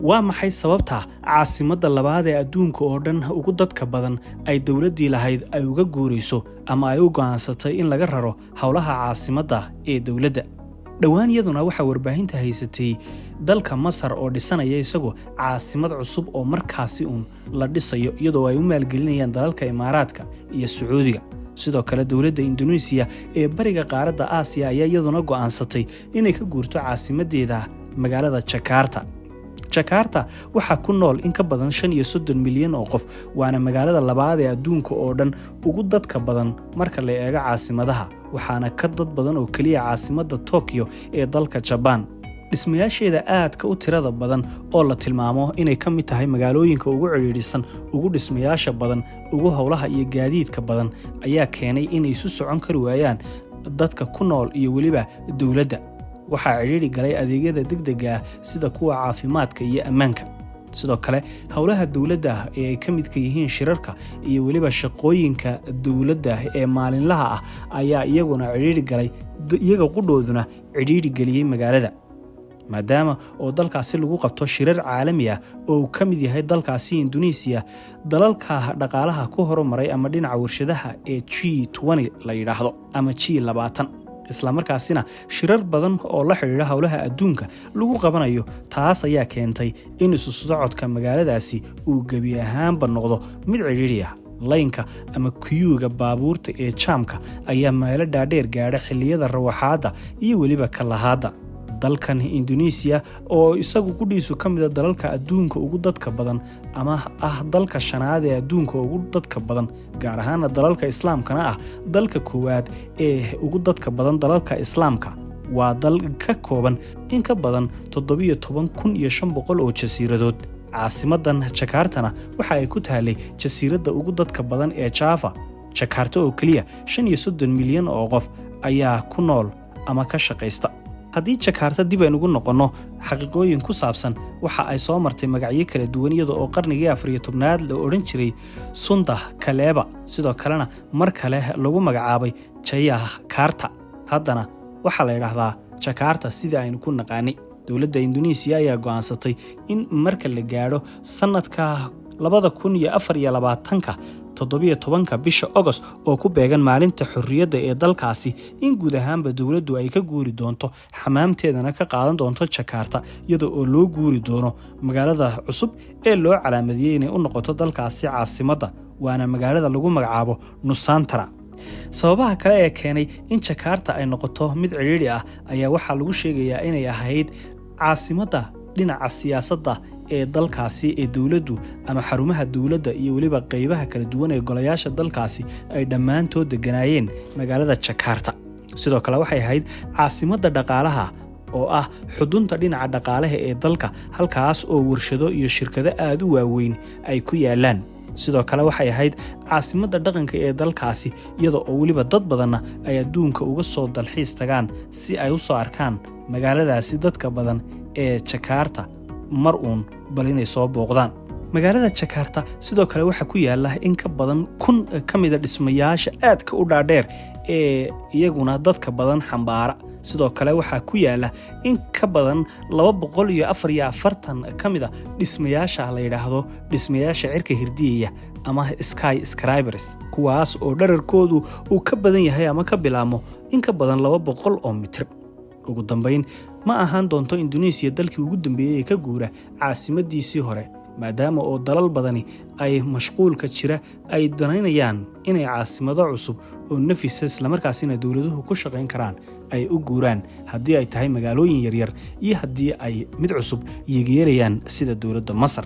waa maxay sababta caasimadda labaad ee adduunka oo dhan ugu dadka badan ay dawladdii lahayd ay uga guurayso ama ay u go'aansatay in laga raro howlaha caasimadda ee dawladda dhawaan iyaduna waxa warbaahinta haysatay dalka Masar oo dhisanaya isagoo caasimad cusub oo markaasi la dhisayo iyadoo ay u maalgelinayaan dalalka Imaaraadka iyo Sacuudiga sidoo kale dawladda Indonesia ee bariga qaaradda Aasiya ayaa iyaduna go'aansatay inay ka guurto caasimadeeda magaalada Jakarta waxa ku nool in ka badan 35 milyan oo qof waana magaalada labaad ee adduunka oo dhan ugu dadka badan marka la eego caasimadaha waxaana ka dad badan oo kaliya caasimadda Tokyo ee dalka Japan dhismayaasheeda aadka u tirada badan oo la tilmaamo inay ka mid tahay magaalooyinka ugu ciriirisan ugu dhismayaasha badan ugu howlaha iyo gaadiidka badan ayaa keenay inay isu socon kari waayaan dadka ku nool iyo waliba dawladda waxaa ciriiri galay adeegyada degdega ah sida kuwa caafimaadka iyo ammaanka sidoo kale howlaha dawladda ee ay ka midka yihiin shirarka iyo waliba shaqooyinka dawladda ee maalinlaha ah ayaa iyaguna ciriiri galay iyaga qudhooduna ciriiri galiyay magaalada maadaama oo dalkaasi lagu qabto shirar caalami ah oo ka mid yahay dalkaasi Indonesia dalalka dhaqaalaha ku horumaray ama dhinaca warshadaha ee G20 la yiraahdo ama G20 isla markaasina shirar badan oo la xiriira howlaha adduunka lagu qabanayo taas ayaa keentay in isu socodka magaaladaasi uu gabi ahaanba noqdo mid ciriiri ah laynka ama kuyuuga baabuurta ee jaamka ayaa meelo dhaadheer gaadha xilliyada rawaxaada iyo waliba kalahaada dalkan Indonesia oo isagu qudhiisu ka mid ah dalalka adduunka ugu dadka badan ama dalka shanaad ee adduunka ugu dadka badan gaar ahaan dalalka islaamkana dalka koowaad ee ugu dadka badan dalalka islaamka waa dal ka kooban in ka badan 17,500 oo jasiiradood caasimadan Jakartana waxa ay ku tahay jasiiradda ugu dadka badan ee Java Jakarta oo kaliya 35 milyan oo qof ayaa ku nool ama ka shaqeysta haddii Jakarta dib ay ugu noqono xaqiiqooyin ku saabsan waxa ay soo martay magacyo kala duwan iyada oo qarnigii 14aad la oran jiray Sunda Kaleba sidoo kalena mar kale lagu magacaabay Jayakarta haddana waxa la yiraahdaa Jakarta sida aynu ku naqaanay dawladda Indonesia ayaa go'aansatay in marka la gaaro sanadka 2024 17 bisha August oo ku beegan maalinta xurriyadda ee dalkaasi in guud ahaanba dawladdu ay ka guuri doonto xamaamteedana ka qaadan doonto Jakarta iyadoo oo loo guuri doono magaalada cusub ee loo calaamadiyay inay u noqoto dalkaasi caasimadda waana magaalada lagu magacaabo Nusantara sababaha kale ee keenay in Jakarta ay noqoto mid ciriiri ah ayaa waxa lagu sheegayaa inay ahayd caasimadda dhinaca siyaasadda ee dalkaasi ee dawladdu ama xarumaha dawladda iyo waliba qaybaha kala duwan ee golayaasha dalkaasi ay dhammaantood deganaayeen magaalada Jakarta sidoo kale waxay ahayd caasimadda dhaqaalaha oo xudunta dhinaca dhaqaalaha ee dalka halkaas oo warshado iyo shirkado aad u waaweyn ay ku yaalaan sidoo kale waxay ahayd caasimadda dhaqanka ee dalkaasi iyadoo oo waliba dad badan ay adduunka uga soo dalxiis tagaan si ay u soo arkaan magaaladaasi dadka badan ee Jakarta mar bal inay soo booqdaan magaalada Jakarta sidoo kale waxa ku yaala in ka badan 1,000 kamida dhismayaasha aadka u dhaadheer ee iyaguna dadka badan xambaara sidoo kale waxa ku yaala in ka badan 244 kamida dhismayaasha la yiraahdo dhismayaasha cirka hirdiyaya ama skyscrapers kuwaas oo dhererkoodu uu ka badan yahay ama ka bilaamo in ka badan 200 oo mitir ugu dambeyn ma ahaan doonto Indonesia dalkii ugu dambeeyay ka guura caasimadiisii hore maadaama oo dalal badani ay mashquulka jira ay danaynayaan inay caasimado cusub oo nafis isla markaasina dawladuhu ku shaqeyn karaan ay u guuraan haddii ay tahay magaalooyin yaryar iyo haddii ay mid cusub yeegeerayaan sida dawladda Masar